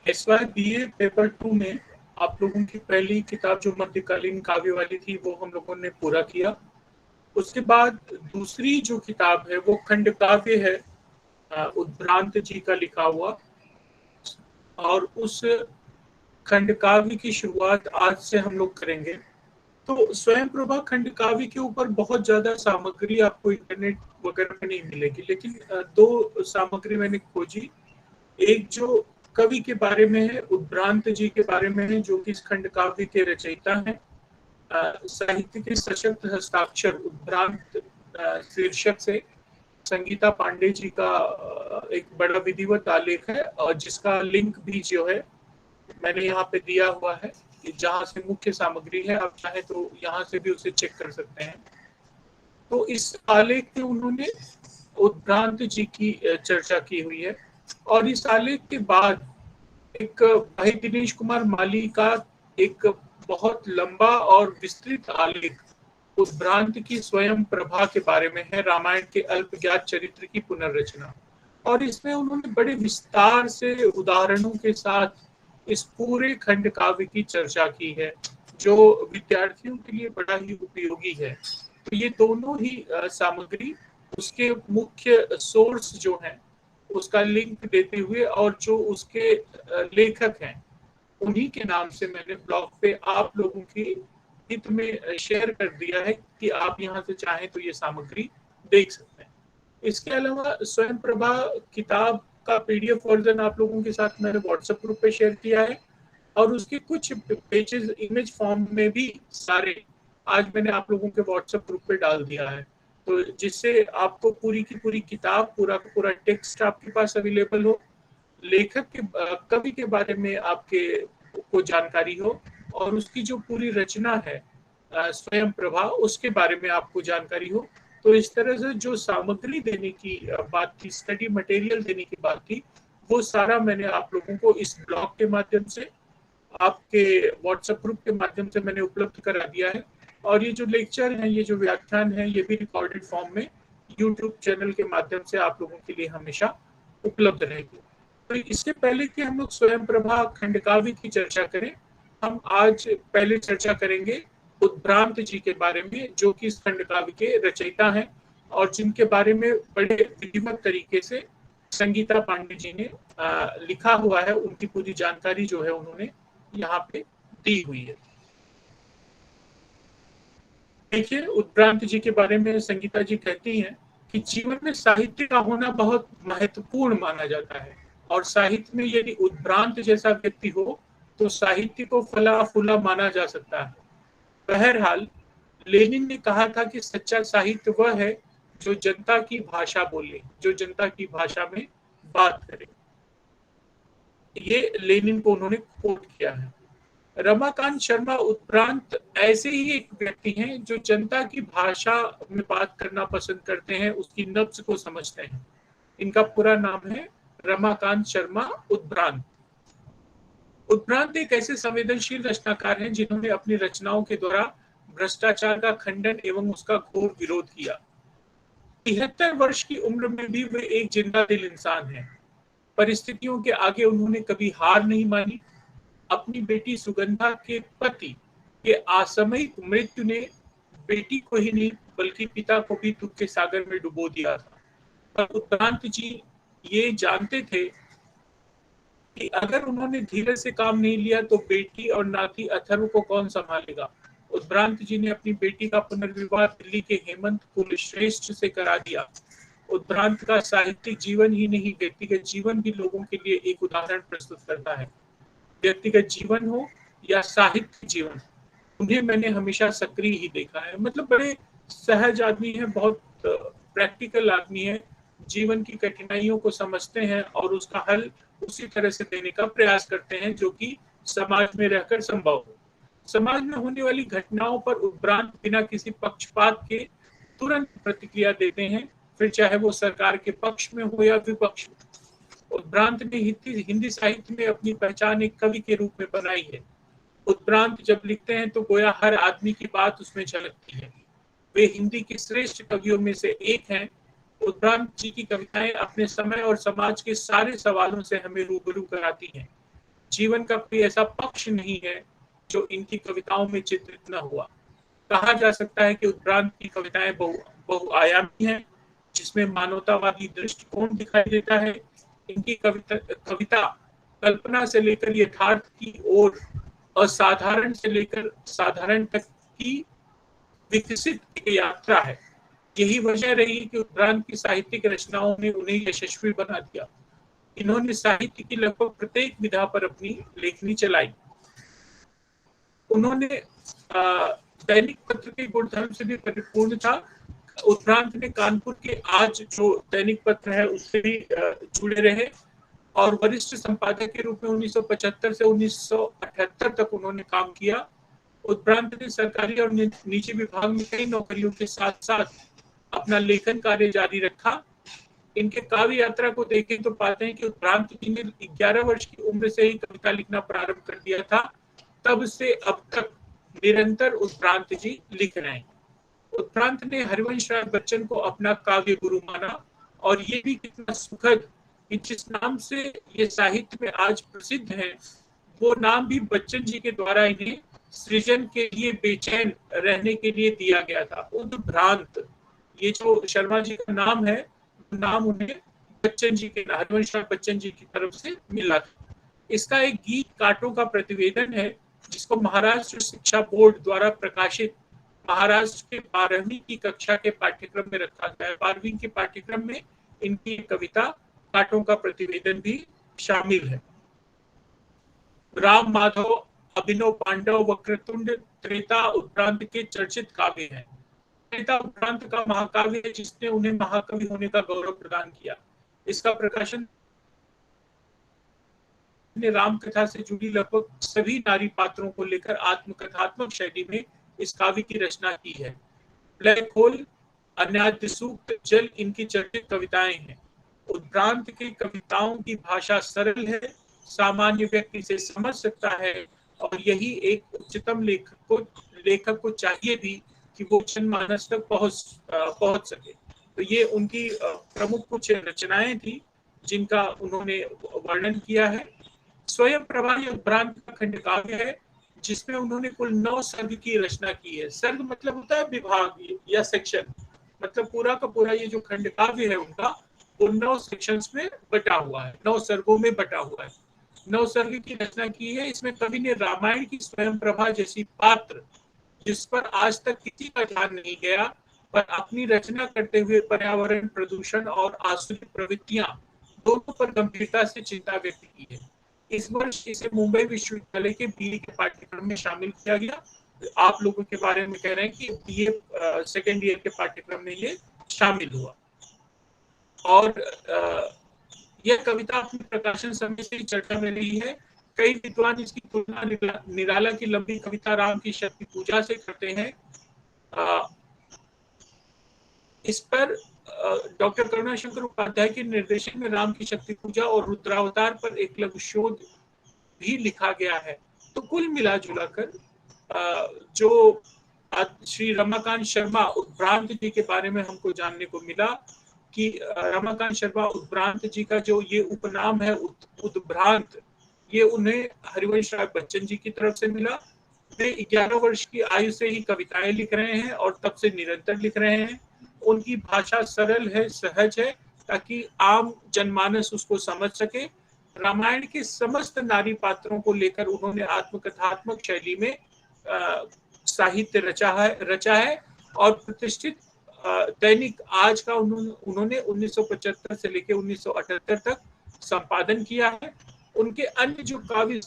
SY BA paper 2 में आप लोगों की पहली किताब जो मध्यकालीन काव्य वाली थी वो हम लोगों ने पूरा किया। उसके बाद दूसरी जो किताब है वो खंड काव्य है, उद्भ्रांत जी का लिखा हुआ। और उस खंड काव्य की शुरुआत आज से हम लोग करेंगे। तो स्वयं प्रभा खंड काव्य के ऊपर बहुत ज्यादा सामग्री आपको इंटरनेट वगैरह में नहीं मिलेगी, लेकिन दो सामग्री मैंने खोजी। एक जो कवि के बारे में है, उद्भ्रांत जी के बारे में है, जो कि इस खंड काव्य के रचयिता हैं। साहित्य के सशक्त हस्ताक्षर उद्भ्रांत शीर्षक से संगीता पांडे जी का एक बड़ा विधिवत आलेख है, और जिसका लिंक भी जो है मैंने यहाँ पे दिया हुआ है, जहाँ से मुख्य सामग्री है। आप चाहे तो यहाँ से भी उसे चेक कर सकते हैं। तो इस आलेख में उन्होंने उद्भ्रांत जी की चर्चा की हुई है। और इस आलेख के बाद एक भाई दिनेश कुमार माली का एक बहुत लंबा और विस्तृत आलेख उद्भ्रांत की स्वयं प्रभा के बारे में है, रामायण के अल्पज्ञात चरित्र की पुनर्रचना। और इसमें उन्होंने बड़े विस्तार से उदाहरणों के साथ इस पूरे खंड काव्य की चर्चा की है, जो विद्यार्थियों के लिए बड़ा ही उपयोगी है। तो ये दोनों ही सामग्री उसके मुख्य सोर्स जो हैं उसका लिंक देते हुए, और जो उसके लेखक हैं उन्हीं के नाम से मैंने ब्लॉग पे आप लोगों की हित में शेयर कर दिया है कि आप यहाँ से चाहें तो ये सामग्री देख सकते हैं। इसके अलावा स्वयं प्रभा किताब का PDF वर्जन आप लोगों के साथ मैंने व्हाट्सएप ग्रुप पे शेयर किया है, और उसके कुछ पेजेस इमेज फॉर्म में भी सारे आज मैंने आप लोगों के व्हाट्सएप ग्रुप पे डाल दिया है। तो जिससे आपको पूरी की पूरी किताब, पूरा का पूरा टेक्स्ट आपके पास अवेलेबल हो, लेखक के कवि के बारे में आपके को जानकारी हो, और उसकी जो पूरी रचना है स्वयं प्रभा, उसके बारे में आपको जानकारी हो। तो इस तरह से जो सामग्री देने की बात थी, स्टडी मटेरियल देने की बात थी, वो सारा मैंने आप लोगों को इस ब्लॉग के माध्यम से, आपके व्हाट्सएप ग्रुप के माध्यम से मैंने उपलब्ध करा दिया है। और ये जो लेक्चर है, ये जो व्याख्यान है, ये भी रिकॉर्डेड फॉर्म में यूट्यूब चैनल के माध्यम से आप लोगों के लिए हमेशा उपलब्ध रहेगी। तो इससे पहले कि हम लोग स्वयं प्रभा खंड काव्य की चर्चा करें, हम आज पहले चर्चा करेंगे उद्भ्रांत जी के बारे में, जो कि इस खंड काव्य के रचयिता हैं, और जिनके बारे में बड़े विधिवत तरीके से संगीता पांडे जी ने लिखा हुआ है। उनकी पूरी जानकारी जो है उन्होंने यहाँ पे दी हुई है। देखिए, उद्भ्रांत जी के बारे में संगीता जी कहती हैं कि जीवन में साहित्य का होना बहुत महत्वपूर्ण माना जाता है, और साहित्य में यदि उद्भ्रांत जैसा व्यक्ति हो तो साहित्य को फला फूला माना जा सकता है। बहरहाल, लेनिन ने कहा था कि सच्चा साहित्य वह है जो जनता की भाषा बोले, जो जनता की भाषा में बात करे। ये लेनिन को उन्होंने कोट किया है। रमाकांत शर्मा उद्भ्रांत ऐसे ही एक व्यक्ति हैं जो जनता की भाषा में बात करना पसंद करते हैं, उसकी नब्ज को समझते हैं। इनका पूरा नाम है रमाकांत शर्मा उद्भ्रांत। उद्भ्रांत एक ऐसे संवेदनशील रचनाकार हैं जिन्होंने अपनी रचनाओं के द्वारा भ्रष्टाचार का खंडन एवं उसका घोर विरोध किया। 73 वर्ष की उम्र में भी वे एक जिंदा दिल इंसान हैं। परिस्थितियों के आगे उन्होंने कभी हार नहीं मानी। अपनी बेटी सुगंधा के पति के असामयिक मृत्यु ने बेटी को ही नहीं बल्कि पिता को भी दुख के सागर में डुबो दिया था। पर उद्भ्रांत जी ये जानते थे कि अगर उन्होंने धीरे से काम नहीं लिया तो बेटी और नाती अथर्व को कौन संभालेगा। उद्भ्रांत जी ने अपनी बेटी का पुनर्विवाह दिल्ली के हेमंत कुलश्रेष्ठ से करा दिया। उद्भ्रांत का साहित्यिक जीवन ही नहीं, व्यक्तिगत जीवन भी लोगों के लिए एक उदाहरण प्रस्तुत करता है। व्यक्तिगत जीवन हो या साहित्य जीवन, उन्हें मैंने हमेशा सक्रिय ही देखा है। मतलब बड़े सहज आदमी है, बहुत प्रैक्टिकल आदमी है, जीवन की कठिनाइयों को समझते हैं और उसका हल उसी तरह से देने का प्रयास करते हैं जो कि समाज में रहकर संभव हो। समाज में होने वाली घटनाओं पर उद्भ्रांत बिना किसी पक्षपात के तुरंत प्रतिक्रिया देते हैं, फिर चाहे वो सरकार के पक्ष में हो या विपक्ष में। उद्भ्रांत ने हिंदी साहित्य में अपनी पहचान एक कवि के रूप में बनाई है। उद्भ्रांत जब लिखते हैं तो गोया हर आदमी की बात उसमें झलकती है। वे हिंदी के श्रेष्ठ कवियों में से एक हैं। उद्भ्रांत जी की कविताएं अपने समय और समाज के सारे सवालों से हमें रूबरू कराती हैं। जीवन का कोई ऐसा पक्ष नहीं है जो इनकी कविताओं में चित्रित न हुआ। कहा जा सकता है कि उत्क्रांत की कविताएं बहुआयामी हैं, जिसमें मानवतावादी दृष्टिकोण दिखाई देता है। इनकी कविता कल्पना से लेकर यथार्थ की ओर, असाधारण से लेकर साधारण तक की विकसित एक यात्रा है। यही वजह रही कि उत्क्रांत की साहित्यिक रचनाओं ने उन्हें यशस्वी बना दिया। इन्होंने साहित्य की लगभग प्रत्येक विधा पर अपनी लेखनी चलाई। उन्होंने दैनिक पत्र के गुणधर्म से भी परिपूर्ण था। उत्क्रांत ने कानपुर के आज जो दैनिक पत्र है उससे भी जुड़े रहे और वरिष्ठ संपादक के रूप में 1975 से 1978 तक उन्होंने काम किया। उत्क्रांत ने सरकारी और निजी विभाग में कई नौकरियों के साथ साथ अपना लेखन कार्य जारी रखा। इनके काव्य यात्रा को देखें तो पाते हैं कि उत्क्रांत जी ने 11 वर्ष की उम्र से ही कविता लिखना प्रारंभ कर दिया था। तब से अब तक निरंतर उत्क्रांत जी लिख रहे हैं। उत्क्रांत ने हरिवंश राय बच्चन को अपना काव्य गुरु माना और ये भी कितना सुखद कि जिस नाम से ये साहित्य में आज प्रसिद्ध है, वो नाम भी बच्चन जी के द्वारा इन्हें सृजन के लिए बेचैन रहने के लिए दिया गया था। उद्भ्रांत, ये जो शर्मा जी का नाम है, नाम उन्हें बच्चन जी के, हरिवंश राय बच्चन जी की तरफ से मिला था। इसका एक गीत कांटों का प्रतिवेदन है, जिसको महाराष्ट्र शिक्षा बोर्ड द्वारा प्रकाशित महाराष्ट्र के 12वीं की कक्षा के पाठ्यक्रम में रखा गया है। 12वीं के पाठ्यक्रम में इनकी कविता कांटों का प्रतिवेदन भी शामिल है। राम माधव, अभिनव पांडव, वक्रतुंड, त्रेता उत्क्रांत के चर्चित काव्य हैं। त्रेता उत्क्रांत का महाकाव्य है, जिसने उन्हें महाकवि होने का गौरव प्रदान किया। इसका प्रकाशन ने राम कथा से जुड़ी लगभग सभी नारी पात्रों को लेकर आत्मकथात्मक शैली में इस काव्य की रचना की है। ब्लैक होल, अन्याद्य सूक्त, जल इनकी चर्चित कविताएं हैं। उत्क्रांत की कविताओं की भाषा सरल है, सामान्य व्यक्ति से समझ सकता है और यही एक उच्चतम लेखक को चाहिए भी कि वो जनमानस तक पहुंच सके। तो ये उनकी प्रमुख कुछ रचनाएं थी जिनका उन्होंने वर्णन किया है। स्वयं प्रभा ये उत्क्रांत का खंड काव्य है, जिसमें उन्होंने कुल 9 सर्ग की रचना की है। सर्ग मतलब होता है विभाग या सेक्शन, मतलब पूरा का पूरा ये जो खंड काव्य है उनका, वो 9 सेक्शंस में बटा हुआ है, 9 सर्गों में बटा हुआ है। 9 सर्ग की रचना की है। इसमें कवि ने रामायण की स्वयं प्रभा जैसी पात्र, जिस पर आज तक किसी का ध्यान नहीं गया, पर अपनी रचना करते हुए पर्यावरण, प्रदूषण और आसुरी प्रवृत्तियां दोनों पर गंभीरता से चिंता व्यक्त की है। इस वर्ष इसे मुंबई विश्वविद्यालय के बीए के पाठ्यक्रम में शामिल किया गया। आप लोगों के बारे में कह रहे हैं कि बीए सेकेंड ईयर के पाठ्यक्रम में ये शामिल हुआ। और यह कविता अपने प्रकाशन समय से चर्चा में रही है। कई विद्वान इसकी तुलना निराला की लंबी कविता राम की शक्ति पूजा से करते हैं। इस पर डॉक्टर करुणाशंकर उपाध्याय के निर्देशन में राम की शक्ति पूजा और रुद्रावतार पर एक लघु शोध भी लिखा गया है। तो कुल मिला जुला कर जो श्री रमाकांत शर्मा उत्क्रांत जी के बारे में हमको जानने को मिला कि रमाकांत शर्मा उत्क्रांत जी का जो ये उपनाम है उद्भ्रांत, ये उन्हें हरिवंश राय बच्चन जी की तरफ से मिला। वे 11 वर्ष की आयु से ही कविताएं लिख रहे हैं और तब से निरंतर लिख रहे हैं। उनकी भाषा सरल है, सहज है, ताकि आम जनमानस उसको समझ सके। रामायण के समस्त नारी पात्रों को लेकर उन्होंने आत्मकथात्मक शैली में साहित्य रचा है और प्रतिष्ठित दैनिक आज का उन्होंने 1975 से लेकर 1978 तक संपादन किया है। उनके अन्य जो काव्य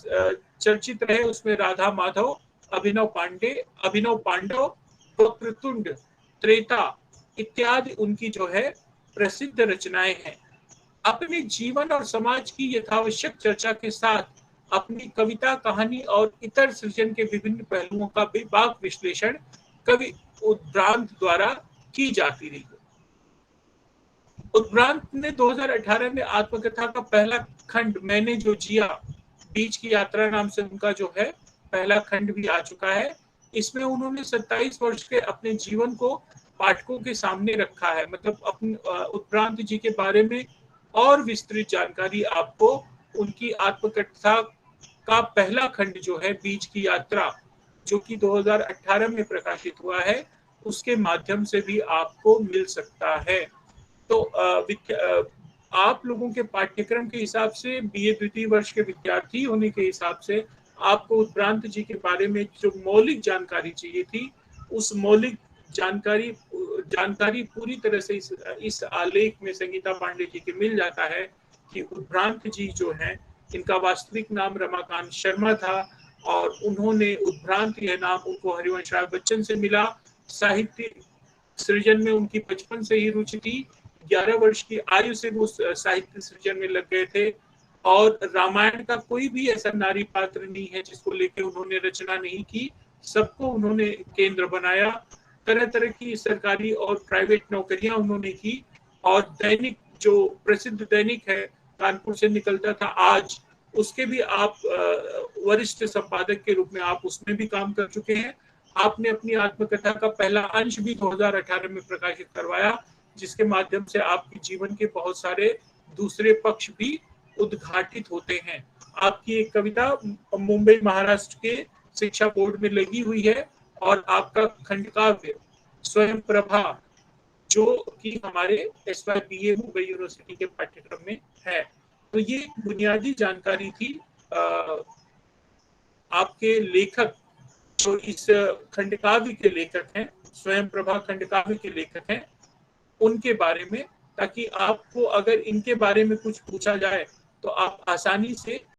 चर्चित रहे उसमें राधा माधव, अभिनव पांडव, वक्रतुंड, त्रेता इत्यादि उनकी जो है प्रसिद्ध रचनाएं हैं। अपने जीवन और समाज की यथावश्यक चर्चा के साथ अपनी कविता, कहानी और इतर सृजन के विभिन्न पहलुओं का बेबाक विश्लेषण कवि उत्क्रांत द्वारा की जाती रही। उत्क्रांत ने 2018 में आत्मकथा का पहला खंड मैंने जो जिया, बीच की यात्रा नाम से उनका जो है पहला खंड भी आ चुका है। इसमें उन्होंने 27 वर्ष के अपने जीवन को पाठकों के सामने रखा है। मतलब अपने उत्क्रांत जी के बारे में और विस्तृत जानकारी आपको उनकी आत्मकथा का पहला खंड जो है बीच की यात्रा, जो कि 2018 में प्रकाशित हुआ है, उसके माध्यम से भी आपको मिल सकता है। तो आप लोगों के पाठ्यक्रम के हिसाब से बीए द्वितीय वर्ष के विद्यार्थी होने के हिसाब से आपको उत्क्रांत जी के बारे में जो मौलिक जानकारी चाहिए थी, उस मौलिक जानकारी जानकारी पूरी तरह से इस आलेख में संगीता पांडे जी के मिल जाता है कि उत्क्रांत जी जो हैं, इनका वास्तविक नाम रमाकांत शर्मा था और उन्होंने उत्क्रांत यह नाम उनको हरिवंश राय बच्चन से मिला। साहित्य सृजन में उनकी बचपन से ही रुचि थी। 11 वर्ष की आयु से वो साहित्य सृजन में लग गए थे और रामायण का कोई भी ऐसा नारी पात्र नहीं है जिसको लेके उन्होंने रचना नहीं की। सबको उन्होंने केंद्र बनाया। तरह तरह की सरकारी और प्राइवेट नौकरियां उन्होंने की और दैनिक जो प्रसिद्ध दैनिक है कानपुर से निकलता था आज, उसके भी आप वरिष्ठ संपादक के रूप में आप उसमें भी काम कर चुके हैं। आपने अपनी आत्मकथा का पहला अंश भी 2018 में प्रकाशित करवाया, जिसके माध्यम से आपके जीवन के बहुत सारे दूसरे पक्ष भी उद्घाटित होते हैं। आपकी एक कविता मुंबई महाराष्ट्र के शिक्षा बोर्ड में लगी हुई है और आपका खंडकाव्य स्वयं प्रभा, जो कि हमारे SYBA मुंबई यूनिवर्सिटी के पाठ्यक्रम में है। तो ये बुनियादी जानकारी थी आपके लेखक जो इस खंडकाव्य के लेखक हैं, स्वयं प्रभा खंडकाव्य के लेखक हैं, उनके बारे में, ताकि आपको अगर इनके बारे में कुछ पूछा जाए तो आप आसानी से